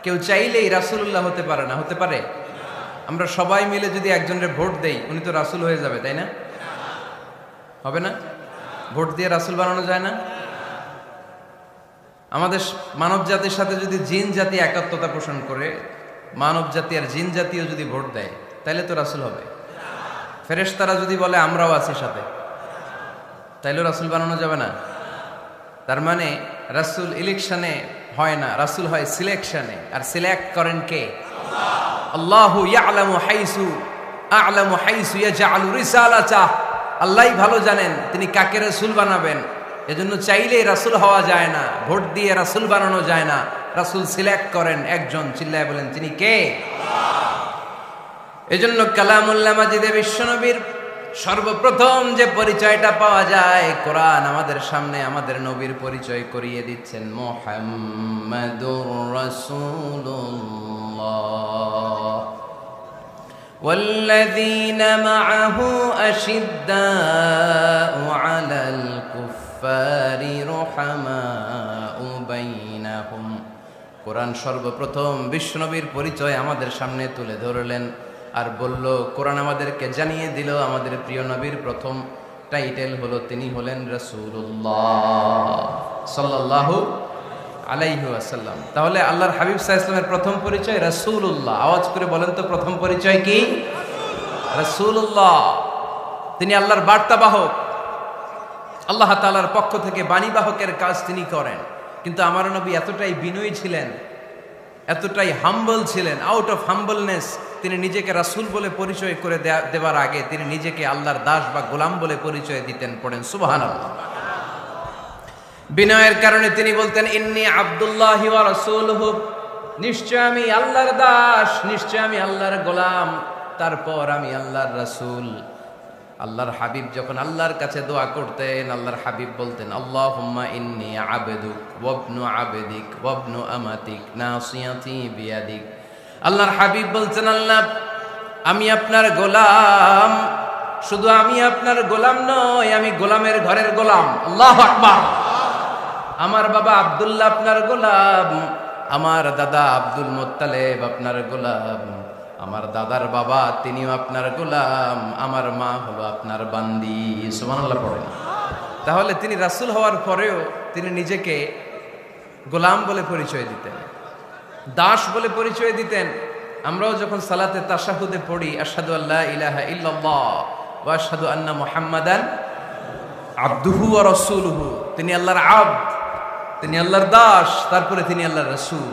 কেউ চাইলেই রাসূলুল্লাহ হতে পারে না, হতে পারে? আমরা সবাই মিলে যদি একজনের ভোট দেই, উনি তো রাসূল হয়ে যাবে, তাই না? হবে না? ভোট দিয়ে রাসূল বানানো যায় না? আমাদের মানব জাতির সাথে যদি জিন জাতি একাত্মতা পোষণ করে, মানব জাতি আর জিন জাতিও যদি ভোট দেয়, তাইলে তো রাসূল হবে। ফেরেশতারা যদি বলে আমরাও আছি সাথে, তাইলেও রাসূল বানানো যাবে না। তার মানে রাসূল ইলেকশনে হয় না, রাসূল হয় সিলেকশনে। আর সিলেক্ট করেন কে? আল্লাহু ইয়ালামু হাইসু ইয়াজআলু রিসালাতাহ। আল্লাহই ভালো জানেন তিনি কাকে রাসূল বানাবেন। এজন্য চাইলেই রাসূল হওয়া যায় না, ভোট দিয়ে রাসূল বানানো যায় না। রাসূল সিলেক্ট করেন একজন, চিল্লায় বলেন তিনি কে? এজন্য কালামুল্লাহ মাজিদে বিশ্বনবীর সর্বপ্রথম যে পরিচয়টা পাওয়া যায়, কোরআন আমাদের সামনে আমাদের নবীর পরিচয় করিয়ে দিচ্ছেন, মুহাম্মাদুর রাসূলুল্লাহ ওয়াল্লাযীনা মাআহু আশিদ্দাউ আলাল কুফফারি রুহামাউ বাইনাহুম। কোরআন সর্বপ্রথম বিশ্বনবীর পরিচয় আমাদের সামনে তুলে ধরলেন আর বলল, কোরআন আমাদেরকে জানিয়ে দিল আমাদের প্রিয় নবীর প্রথম টাইটেল হলো তিনি হলেন রাসূলুল্লাহ সাল্লাল্লাহু আলাইহি ওয়াসাল্লাম। তাহলে আল্লাহর হাবিব সাল্লাল্লাহু আলাইহি ওয়াসাল্লামের প্রথম পরিচয় রাসূলুল্লাহ। আওয়াজ করে বলেন তো প্রথম পরিচয় কি? রাসূলুল্লাহ। তিনি আল্লাহর বার্তাবাহক, আল্লাহ তাআলার পক্ষ থেকে বাণীবাহকের কাজ তিনি করেন। কিন্তু আমার নবী এতটাই বিনয়ী ছিলেন, এতটাই হাম্বল ছিলেন, আউট অফ হাম্বলনেস তিনি নিজেকে রাসূল বলে পরিচয় করে দেওয়ার আগে তিনি নিজেকে আল্লাহর দাস বা গোলাম বলে পরিচয় দিতেন। পড়েন সুবহানাল্লাহ। বিনয়ের কারণে তিনি বলতেন, ইন্নী আব্দুল্লাহি ওয়া রাসূলুহু, নিশ্চয় আমি আল্লাহর দাস, নিশ্চয় আমি আল্লাহর গোলাম, তারপর আমি আল্লাহর রাসূল। আল্লাহর হাবিব যখন আল্লাহর কাছে দোয়া করতেন, আল্লাহর হাবিব বলতেন, আল্লাহুম্মা ইন্নী আবদুক ওয়া ইবনু আবদিক ওয়া ইবনু আমাতিক নাসিয়াতি বিয়াদিক। আল্লাহর হাবিব বলছেন, আল্লাহ আমি আপনার গোলাম, শুধু আমি আপনার গোলাম নই, আমি গোলামের ঘরের গোলাম। আল্লাহু আকবার। আমার বাবা আব্দুল্লাহ আপনার গোলাম, আমার দাদা আব্দুল মুত্তালিব আপনার গোলাম, আমার দাদার বাবা তিনিও আপনার গোলাম, আমার মা হলো আপনার বান্দি। সুবহানাল্লাহ পড়েন। তাহলে তিনি রাসূল হওয়ার পরেও তিনি নিজেকে গোলাম বলে পরিচয় দিতেন, দাস বলে পরিচয় দিতেন। আমরাও যখন সালাতে তাশাহুদে পড়ি, আশহাদু আল্লা ইলাহা ইল্লাল্লাহ ওয়া আশহাদু আন্না মুহাম্মাদান আবদুহু ওয়া রাসূলুহু, তিনি আল্লাহর আবদ, তিনি আল্লাহর দাস, তারপরে তিনি আল্লাহর রাসূল।